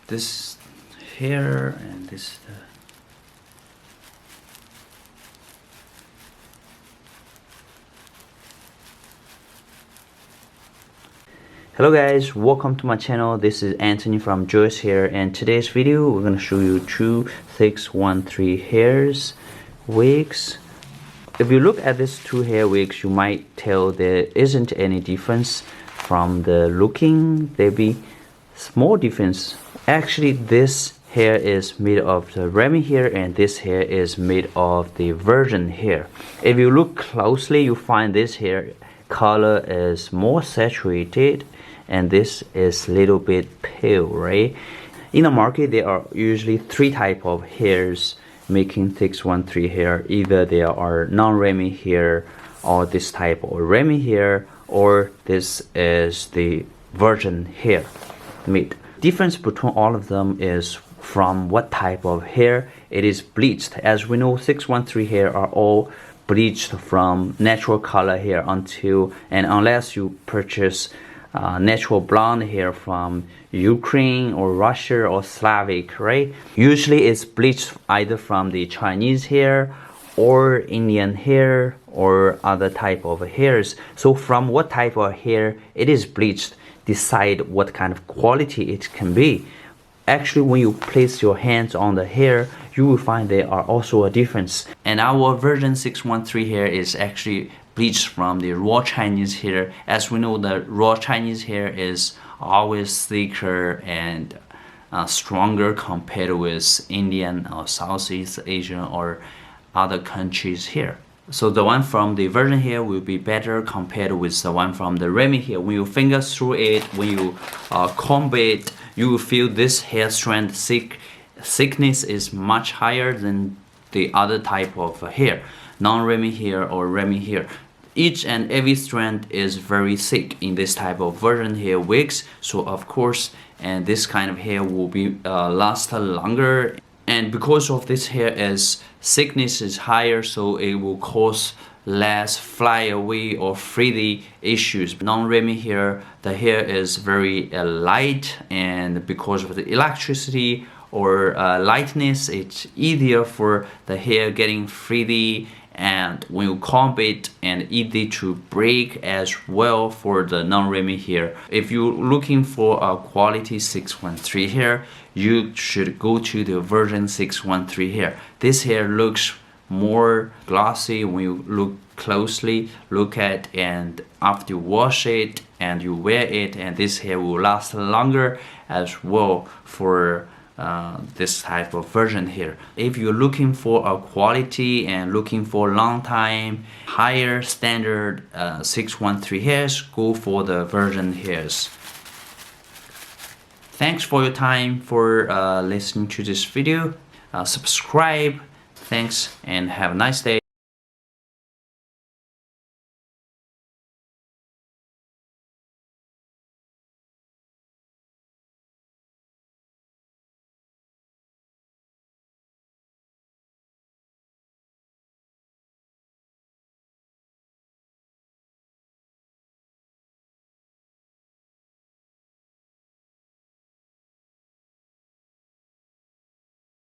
this hair, and this Hello guys, welcome to my channel. This is Anthony from Joice Hair, and today's video we're going to show you two 613 hairs wigs. If you look at these two hair wigs, you might tell there isn't any difference from the looking. There be small difference. Actually, this hair is made of the remy hair and this hair is made of the virgin hair. If you look closely, you find this hair color is more saturated and this is a little bit pale, right? In the market, there are usually three types of hairs making 613 hair. Either there are non-remy hair, or this type of remy hair, or this is the virgin hair made. Difference between all of them is from what type of hair it is bleached. As we know, 613 hair are all bleached from natural color hair unless you purchase natural blonde hair from Ukraine or Russia or Slavic, right? Usually it's bleached either from the Chinese hair or Indian hair or other type of hairs. So from what type of hair it is bleached, decide what kind of quality it can be. Actually, when you place your hands on the hair, you will find there are also a difference. And our version 613 hair is actually bleached from the raw Chinese hair. As we know, the raw Chinese hair is always thicker and stronger compared with Indian or Southeast Asian or other countries hair. So the one from the virgin hair will be better compared with the one from the remy hair. When you finger through it, when you comb it, you will feel this hair strand thickness is much higher than the other type of hair, non-remy hair or remy hair. Each and every strand is very thick in this type of virgin hair wigs. So of course, and this kind of hair will be last longer. And because of this hair is thickness is higher, so it will cause less fly away or frizzy issues. Non-remy hair, the hair is very light, and because of the electricity or lightness, it's easier for the hair getting frizzy, and when you comb it, and easy to break as well for the non-remy hair. If you're looking for a quality 613 hair, you should go to the version 613 hair. This hair looks more glossy when you look closely, look at, and after you wash it and you wear it, and this hair will last longer as well for this type of version hair. If you're looking for a quality and looking for long time, higher standard 613 hairs, go for the version hairs. Thanks for your time for listening to this video. Subscribe. Thanks and have a nice day.